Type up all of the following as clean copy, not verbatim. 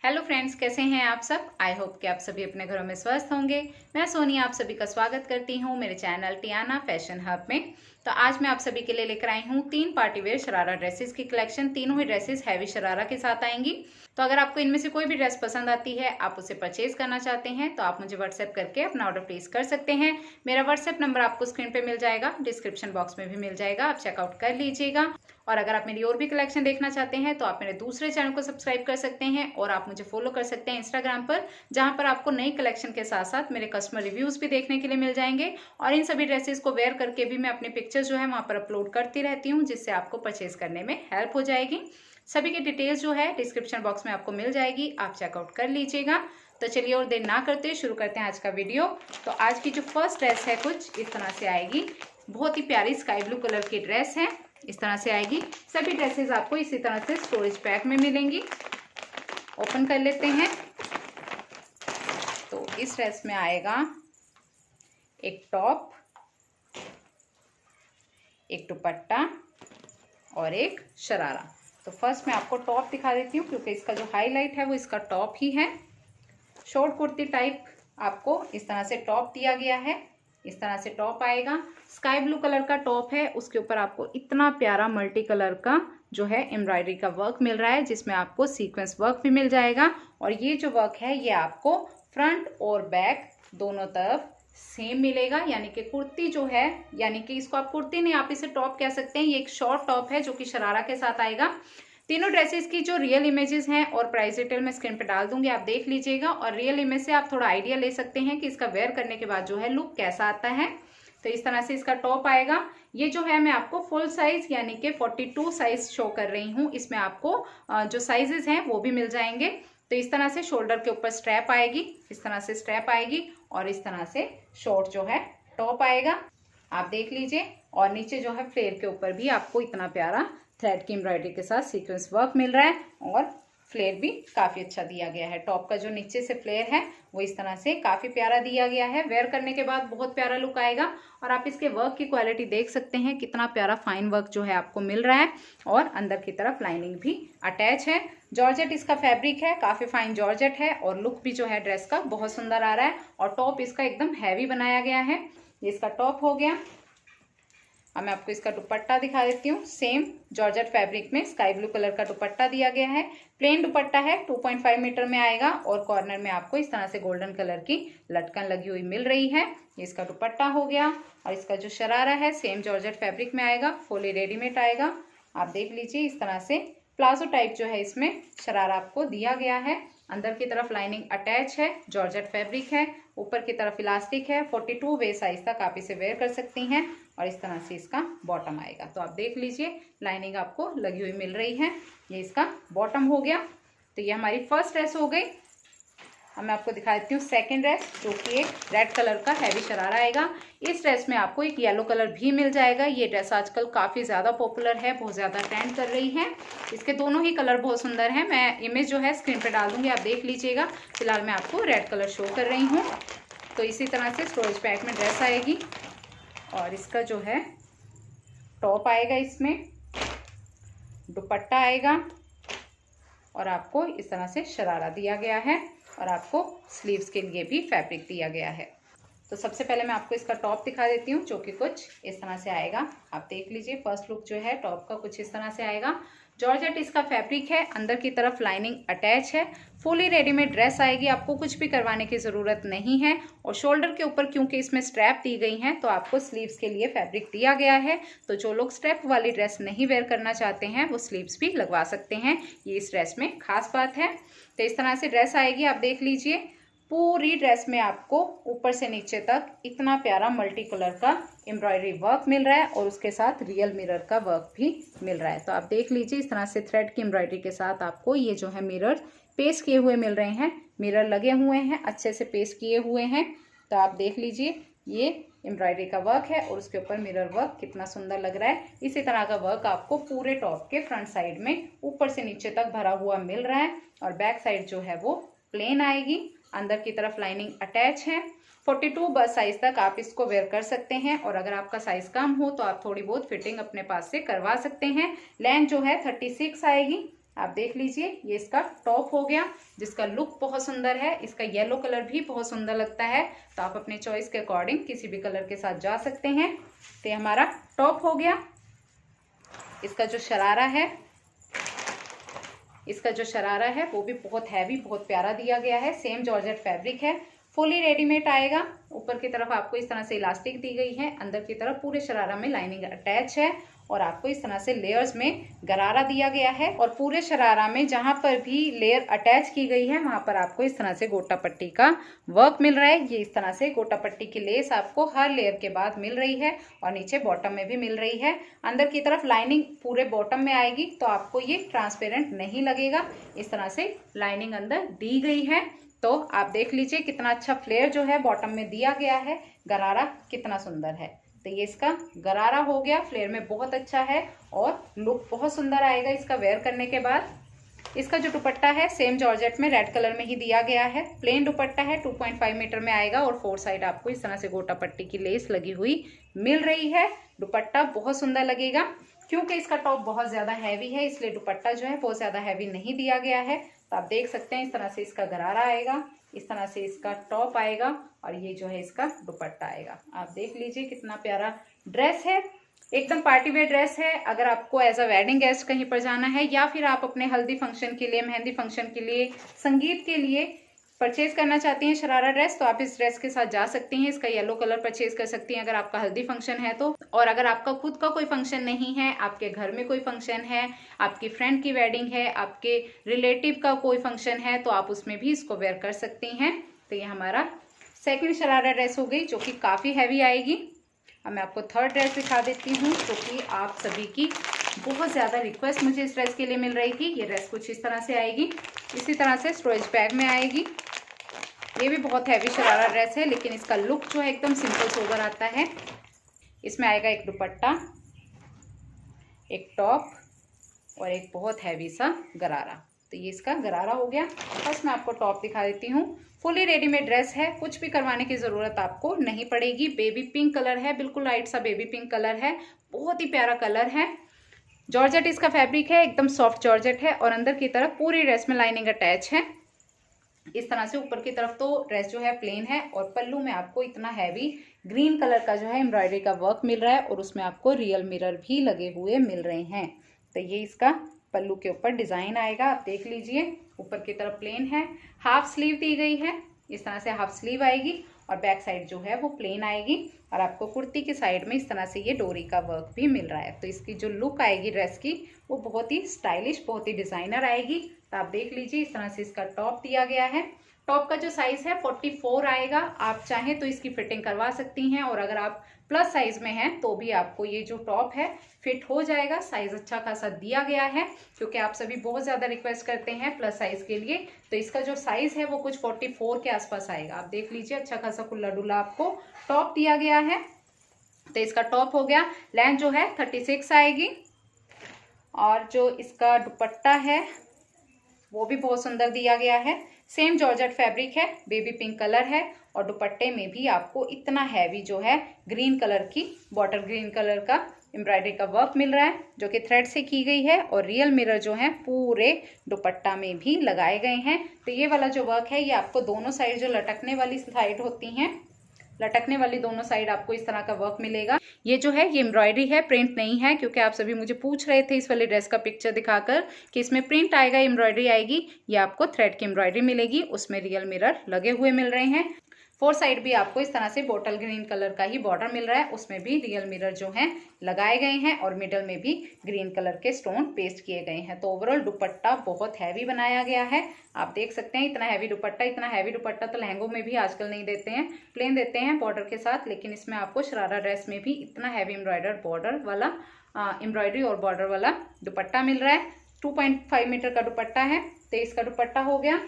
Hello friends, कैसे हैं आप सब। आई होप कि आप सभी अपने घरों में स्वस्थ होंगे। मैं सोनी आप सभी का स्वागत करती हूं मेरे चैनल टियाना फैशन हब में। तो आज मैं आप सभी के लिए लेकर आई हूं 3 पार्टीवेयर शरारा ड्रेसेस की कलेक्शन। तीनों ही ड्रेसेस हैवी शरारा के साथ आएंगी। तो अगर आपको इनमें से कोई भी ड्रेस पसंद आती है, आप उसे परचेज करना चाहते हैं, तो आप मुझे व्हाट्सएप करके अपना ऑर्डर प्लेस कर सकते हैं। मेरा व्हाट्सएप नंबर आपको स्क्रीन पे मिल जाएगा, डिस्क्रिप्शन बॉक्स में भी मिल जाएगा, आप चेकआउट कर लीजिएगा। और अगर आप मेरी और भी कलेक्शन देखना चाहते हैं तो आप मेरे दूसरे चैनल को सब्सक्राइब कर सकते हैं और आप मुझे फॉलो कर सकते हैं इंस्टाग्राम पर, जहां पर आपको नई कलेक्शन के साथ साथ मेरे कस्टमर रिव्यूज भी देखने के लिए मिल जाएंगे। और इन सभी ड्रेसेस को वेयर करके भी मैं अपने पिक्चर्स जो है वहां पर अपलोड करती रहती हूँ, जिससे आपको परचेज करने में हेल्प हो जाएगी। सभी की डिटेल्स जो है डिस्क्रिप्शन बॉक्स में आपको मिल जाएगी, आप चेकआउट कर लीजिएगा। तो चलिए और देर ना करते शुरू करते हैं आज का वीडियो। तो आज की जो फर्स्ट ड्रेस है कुछ इस तरह से आएगी। बहुत ही प्यारी स्काई ब्लू कलर की ड्रेस है, इस तरह से आएगी। सभी ड्रेसेस आपको इसी तरह से स्टोरेज पैक में मिलेंगी। ओपन कर लेते हैं। तो इस ड्रेस में आएगा एक टॉप, एक दुपट्टा और एक शरारा। तो फर्स्ट मैं आपको टॉप दिखा देती हूँ, क्योंकि इसका जो हाईलाइट है वो इसका टॉप ही है। शॉर्ट कुर्ती टाइप आपको इस तरह से टॉप दिया गया है। इस तरह से टॉप आएगा। स्काई ब्लू कलर का टॉप है, उसके ऊपर आपको इतना प्यारा मल्टी कलर का जो है एम्ब्रॉयडरी का वर्क मिल रहा है, जिसमें आपको सीक्वेंस वर्क भी मिल जाएगा। और ये जो वर्क है ये आपको फ्रंट और बैक दोनों तरफ सेम मिलेगा। यानी कि कुर्ती जो है, यानी कि इसको आप कुर्ती नहीं, आप इसे टॉप कह सकते हैं। ये एक शॉर्ट टॉप है जो कि शरारा के साथ आएगा। तीनों ड्रेसेस की जो रियल इमेजेस हैं और प्राइस डिटेल मैं स्क्रीन पे डाल दूंगी, आप देख लीजिएगा। और रियल इमेज से आप थोड़ा आइडिया ले सकते हैं कि इसका वेयर करने के बाद जो है लुक कैसा आता है। तो इस तरह से इसका टॉप आएगा। ये जो है मैं आपको फुल साइज यानी कि 42 साइज शो कर रही हूँ। इसमें आपको जो साइजेस हैं वो भी मिल जाएंगे। तो इस तरह से शोल्डर के ऊपर स्ट्रैप आएगी, इस तरह से स्ट्रैप आएगी और इस तरह से शॉर्ट जो है टॉप आएगा, आप देख लीजिए। और नीचे जो है फ्लेयर के ऊपर भी आपको इतना प्यारा थ्रेड की एम्ब्रॉयडरी के साथ सीक्वेंस वर्क मिल रहा है और फ्लेयर भी काफी अच्छा दिया गया है। टॉप का जो नीचे से फ्लेयर है वो इस तरह से काफी प्यारा दिया गया है। वेयर करने के बाद बहुत प्यारा लुक आएगा। और आप इसके वर्क की क्वालिटी देख सकते हैं, कितना प्यारा फाइन वर्क जो है आपको मिल रहा है। और अंदर की तरफ लाइनिंग भी अटैच है। जॉर्जेट इसका फैब्रिक है, काफी फाइन जॉर्जेट है और लुक भी जो है ड्रेस का बहुत सुंदर आ रहा है। और टॉप इसका एकदम हैवी बनाया गया है। ये इसका टॉप हो गया। अब मैं आपको इसका दुपट्टा दिखा देती हूँ। सेम जॉर्जेट फैब्रिक में स्काई ब्लू कलर का दुपट्टा दिया गया है। प्लेन दुपट्टा है, 2.5 मीटर में आएगा और कॉर्नर में आपको इस तरह से गोल्डन कलर की लटकन लगी हुई मिल रही है। ये इसका दुपट्टा हो गया। और इसका जो शरारा है सेम जॉर्जेट फैब्रिक में आएगा, फुली रेडीमेड आएगा, आप देख लीजिए। इस तरह से प्लाजो टाइप जो है इसमें शरारा आपको दिया गया है। अंदर की तरफ लाइनिंग अटैच है, जॉर्जेट फैब्रिक है, ऊपर की तरफ इलास्टिक है। 42 वे साइज तक आप इसे वेयर कर सकती हैं। और इस तरह से इसका बॉटम आएगा। तो आप देख लीजिए लाइनिंग आपको लगी हुई मिल रही है। ये इसका बॉटम हो गया। तो ये हमारी फर्स्ट ड्रेस हो गई। अब मैं आपको दिखा देती हूँ सेकंड ड्रेस, जो कि एक रेड कलर का हैवी शरारा आएगा। इस ड्रेस में आपको एक येलो कलर भी मिल जाएगा। ये ड्रेस आजकल काफ़ी ज़्यादा पॉपुलर है, बहुत ज़्यादा ट्रेंड कर रही है। इसके दोनों ही कलर बहुत सुंदर हैं। मैं इमेज जो है स्क्रीन पर डाल दूंगी, आप देख लीजिएगा। फिलहाल मैं आपको रेड कलर शो कर रही हूँ। तो इसी तरह से स्टोरेज पैक में ड्रेस आएगी। और इसका जो है टॉप आएगा, इसमें दुपट्टा आएगा और आपको इस तरह से शरारा दिया गया है। और आपको स्लीव्स के लिए भी फैब्रिक दिया गया है। तो सबसे पहले मैं आपको इसका टॉप दिखा देती हूँ, जो कि कुछ इस तरह से आएगा, आप देख लीजिए। फर्स्ट लुक जो है टॉप का कुछ इस तरह से आएगा। जॉर्जेट इसका फैब्रिक है, अंदर की तरफ लाइनिंग अटैच है। फुली रेडीमेड ड्रेस आएगी, आपको कुछ भी करवाने की ज़रूरत नहीं है। और शोल्डर के ऊपर क्योंकि इसमें स्ट्रैप दी गई हैं, तो आपको स्लीव्स के लिए फैब्रिक दिया गया है। तो जो लोग स्ट्रैप वाली ड्रेस नहीं वेयर करना चाहते हैं, वो स्लीव्स भी लगवा सकते हैं। ये इस ड्रेस में खास बात है। तो इस तरह से ड्रेस आएगी, आप देख लीजिए। पूरी ड्रेस में आपको ऊपर से नीचे तक इतना प्यारा मल्टी कलर का एम्ब्रॉयडरी वर्क मिल रहा है और उसके साथ रियल मिरर का वर्क भी मिल रहा है। तो आप देख लीजिए, इस तरह से थ्रेड की एम्ब्रॉयडरी के साथ आपको ये जो है मिरर पेस्ट किए हुए मिल रहे हैं। मिरर लगे हुए हैं, अच्छे से पेस्ट किए हुए हैं। तो आप देख लीजिए, ये एम्ब्रॉयडरी का वर्क है और उसके ऊपर मिरर वर्क कितना सुंदर लग रहा है। इसी तरह का वर्क आपको पूरे टॉप के फ्रंट साइड में ऊपर से नीचे तक भरा हुआ मिल रहा है। और बैक साइड जो है वो प्लेन आएगी। अंदर की तरफ लाइनिंग अटैच है। 42 बस साइज तक आप इसको वेयर कर सकते हैं। और अगर आपका साइज कम हो तो आप थोड़ी बहुत फिटिंग अपने पास से करवा सकते हैं। लेंथ जो है 36 आएगी। आप देख लीजिए, ये इसका टॉप हो गया, जिसका लुक बहुत सुंदर है। इसका येलो कलर भी बहुत सुंदर लगता है, तो आप अपने चॉइस के अकॉर्डिंग किसी भी कलर के साथ जा सकते हैं। तो ये हमारा टॉप हो गया। इसका जो शरारा है, वो भी बहुत हैवी, बहुत प्यारा दिया गया है। सेम जॉर्जेट फैब्रिक है, फुली रेडीमेड आएगा। ऊपर की तरफ आपको इस तरह से इलास्टिक दी गई है, अंदर की तरफ पूरे शरारा में लाइनिंग अटैच है और आपको इस तरह से लेयर्स में गरारा दिया गया है। और पूरे शरारा में जहां पर भी लेयर अटैच की गई है वहां पर आपको इस तरह से गोटा पट्टी का वर्क मिल रहा है। ये इस तरह से गोटा पट्टी की लेस आपको हर लेयर के बाद मिल रही है और नीचे बॉटम में भी मिल रही है। अंदर की तरफ लाइनिंग पूरे बॉटम में आएगी, तो आपको ये ट्रांसपेरेंट नहीं लगेगा। इस तरह से लाइनिंग अंदर दी गई है। तो आप देख लीजिए कितना अच्छा फ्लेयर जो है बॉटम में दिया गया है, गरारा कितना सुंदर है। तो ये इसका गरारा हो गया, फ्लेयर में बहुत अच्छा है और लुक बहुत सुंदर आएगा इसका वेयर करने के बाद। इसका जो दुपट्टा है सेम जॉर्जेट में रेड कलर में ही दिया गया है। प्लेन दुपट्टा है, 2.5 मीटर में आएगा और 4 साइड आपको इस तरह से गोटा पट्टी की लेस लगी हुई मिल रही है। दुपट्टा बहुत सुंदर लगेगा। क्योंकि इसका टॉप बहुत ज्यादा हैवी है, इसलिए दुपट्टा जो है बहुत ज्यादा हैवी नहीं दिया गया है। तो आप देख सकते हैं इस तरह से इसका गरारा आएगा, इस तरह से इसका टॉप आएगा और ये जो है इसका दुपट्टा आएगा। आप देख लीजिए कितना प्यारा ड्रेस है, एकदम पार्टी वेयर ड्रेस है। अगर आपको एज अ वेडिंग गेस्ट कहीं पर जाना है या फिर आप अपने हल्दी फंक्शन के लिए, मेहंदी फंक्शन के लिए, संगीत के लिए परचेज करना चाहती हैं शरारा ड्रेस, तो आप इस ड्रेस के साथ जा सकती हैं। इसका येलो कलर परचेज कर सकती हैं अगर आपका हल्दी फंक्शन है तो। और अगर आपका खुद का कोई फंक्शन नहीं है, आपके घर में कोई फंक्शन है, आपकी फ्रेंड की वेडिंग है, आपके रिलेटिव का कोई फंक्शन है, तो आप उसमें भी इसको वेयर कर सकती हैं। तो ये हमारा सेकंड शरारा ड्रेस हो गई, जो कि काफ़ी हैवी आएगी। अब मैं आपको थर्ड ड्रेस दिखा देती हूँ, जो कि आप सभी की बहुत ज़्यादा रिक्वेस्ट मुझे इस ड्रेस के लिए मिल रही थी। ये ड्रेस कुछ इस तरह से आएगी, इसी तरह से स्टोरेज बैग में आएगी। ये भी बहुत हैवी शरारा ड्रेस है, लेकिन इसका लुक जो है एकदम सिंपल सोबर आता है। इसमें आएगा एक दुपट्टा, एक टॉप और एक बहुत हैवी सा गरारा। तो ये इसका गरारा हो गया। फर्स्ट मैं आपको टॉप दिखा देती हूँ। फुली रेडीमेड ड्रेस है, कुछ भी करवाने की ज़रूरत आपको नहीं पड़ेगी। बेबी पिंक कलर है, बिल्कुल लाइट सा बेबी पिंक कलर है, बहुत ही प्यारा कलर है। जॉर्जेट इसका फैब्रिक है, एकदम सॉफ्ट जॉर्जेट है और अंदर की तरफ पूरी ड्रेस में लाइनिंग अटैच है। इस तरह से ऊपर की तरफ तो ड्रेस जो है प्लेन है और पल्लू में आपको इतना हैवी ग्रीन कलर का जो है एम्ब्रॉयडरी का वर्क मिल रहा है और उसमें आपको रियल मिरर भी लगे हुए मिल रहे हैं। तो ये इसका पल्लू के ऊपर डिजाइन आएगा, आप देख लीजिए। ऊपर की तरफ प्लेन है, हाफ स्लीव दी गई है, इस तरह से हाफ स्लीव आएगी और बैक साइड जो है वो प्लेन आएगी और आपको कुर्ती की साइड में इस तरह से ये डोरी का वर्क भी मिल रहा है। तो इसकी जो लुक आएगी ड्रेस की वो बहुत ही स्टाइलिश, बहुत ही डिजाइनर आएगी। तो आप देख लीजिए इस तरह से इसका टॉप दिया गया है। टॉप का जो साइज है 44 आएगा। आप चाहें तो इसकी फिटिंग करवा सकती हैं और अगर आप प्लस साइज में हैं तो भी आपको ये जो टॉप है फिट हो जाएगा। साइज अच्छा खासा दिया गया है क्योंकि आप सभी बहुत ज़्यादा रिक्वेस्ट करते हैं प्लस साइज के लिए। तो इसका जो साइज है वो कुछ 44 के आसपास आएगा। आप देख लीजिए अच्छा खासा खुला डुला आपको टॉप दिया गया है। तो इसका टॉप हो गया। लेंथ जो है 36 आएगी और जो इसका दुपट्टा है वो भी बहुत सुंदर दिया गया है। सेम जॉर्जेट फैब्रिक है, बेबी पिंक कलर है और दुपट्टे में भी आपको इतना हैवी जो है ग्रीन कलर की, बॉटल ग्रीन कलर का एम्ब्रॉयडरी का वर्क मिल रहा है जो कि थ्रेड से की गई है और रियल मिरर जो है पूरे दुपट्टा में भी लगाए गए हैं। तो ये वाला जो वर्क है ये आपको दोनों साइड, जो लटकने वाली साइड होती हैं, लटकने वाली दोनों साइड आपको इस तरह का वर्क मिलेगा। ये जो है ये एम्ब्रॉयडरी है, प्रिंट नहीं है, क्योंकि आप सभी मुझे पूछ रहे थे इस वाली ड्रेस का पिक्चर दिखाकर कि इसमें प्रिंट आएगा, एम्ब्रॉयडरी आएगी। ये आपको थ्रेड की एम्ब्रॉयडरी मिलेगी, उसमें रियल मिरर लगे हुए मिल रहे हैं। 4 साइड भी आपको इस तरह से बॉटल ग्रीन कलर का ही बॉर्डर मिल रहा है, उसमें भी रियल मिरर जो हैं लगाए गए हैं और मिडल में भी ग्रीन कलर के स्टोन पेस्ट किए गए हैं। तो ओवरऑल दुपट्टा बहुत हैवी बनाया गया है। आप देख सकते हैं इतना हैवी दुपट्टा तो लहंगों में भी आजकल नहीं देते हैं, प्लेन देते हैं बॉर्डर के साथ, लेकिन इसमें आपको शरारा ड्रेस में भी इतना हैवी एम्ब्रॉयडर बॉर्डर वाला एम्ब्रॉयडरी और बॉर्डर वाला दुपट्टा मिल रहा है। 2.5 मीटर का दुपट्टा है। तो इसका दुपट्टा हो गया।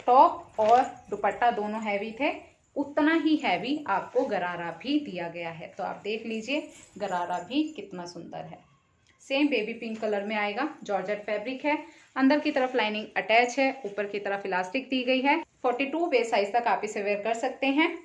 टॉप और दुपट्टा दोनों हैवी थे, उतना ही हैवी आपको गरारा भी दिया गया है। तो आप देख लीजिए गरारा भी कितना सुंदर है। सेम बेबी पिंक कलर में आएगा, जॉर्जेट फैब्रिक है, अंदर की तरफ लाइनिंग अटैच है, ऊपर की तरफ इलास्टिक दी गई है। 42 वेस्ट साइज तक आप इसे वेयर कर सकते हैं।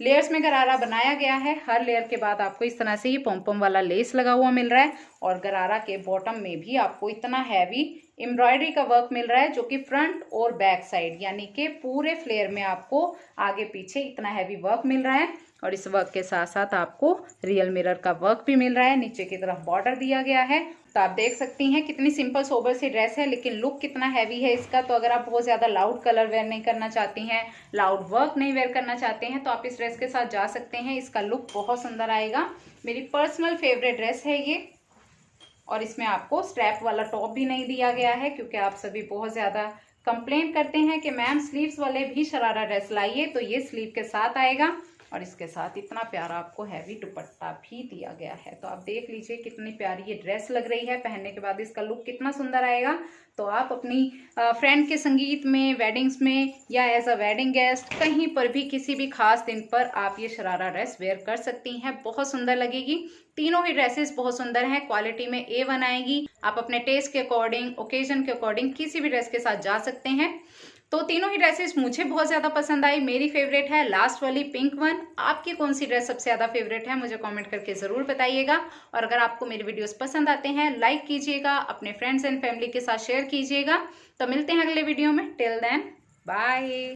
लेयर्स में गरारा बनाया गया है। हर लेयर के बाद आपको इस तरह से ये पॉम वाला लेस लगा हुआ मिल रहा है और गरारा के बॉटम में भी आपको इतना हैवी एम्ब्रॉयडरी का वर्क मिल रहा है, जो कि फ्रंट और बैक साइड यानी कि पूरे फ्लेयर में आपको आगे पीछे इतना हैवी वर्क मिल रहा है। और इस वर्क के साथ साथ आपको रियल मिरर का वर्क भी मिल रहा है। नीचे की तरफ बॉर्डर दिया गया है। तो आप देख सकती हैं कितनी सिंपल सोबर सी ड्रेस है, लेकिन लुक कितना हैवी है इसका। तो अगर आप बहुत ज़्यादा लाउड कलर वेयर नहीं करना चाहती हैं, लाउड वर्क नहीं वेयर करना चाहते हैं, तो आप इस ड्रेस के साथ जा सकते हैं। इसका लुक बहुत सुंदर आएगा। मेरी पर्सनल फेवरेट ड्रेस है ये। और इसमें आपको स्ट्रैप वाला टॉप भी नहीं दिया गया है, क्योंकि आप सभी बहुत ज़्यादा कंप्लेंट करते हैं कि मैम स्लीव्स वाले भी शरारा ड्रेस लाइए। तो ये स्लीव के साथ आएगा और इसके साथ इतना प्यारा आपको हैवी दुपट्टा भी दिया गया है। तो आप देख लीजिए कितनी प्यारी ये ड्रेस लग रही है। पहनने के बाद इसका लुक कितना सुंदर आएगा। तो आप अपनी फ्रेंड के संगीत में, वेडिंग्स में या एज अ वेडिंग गेस्ट कहीं पर भी किसी भी खास दिन पर आप ये शरारा ड्रेस वेयर कर सकती हैं। बहुत सुंदर लगेगी। तीनों ही ड्रेसेस बहुत सुंदर हैं, क्वालिटी में A1 आएगी। आप अपने टेस्ट के अकॉर्डिंग, ओकेजन के अकॉर्डिंग किसी भी ड्रेस के साथ जा सकते हैं। तो तीनों ही ड्रेसेस मुझे बहुत ज़्यादा पसंद आई। मेरी फेवरेट है लास्ट वाली पिंक वन। आपकी कौन सी ड्रेस सबसे ज़्यादा फेवरेट है मुझे कमेंट करके ज़रूर बताइएगा। और अगर आपको मेरे वीडियोस पसंद आते हैं, लाइक कीजिएगा, अपने फ्रेंड्स एंड फैमिली के साथ शेयर कीजिएगा। तो मिलते हैं अगले वीडियो में। Till then bye.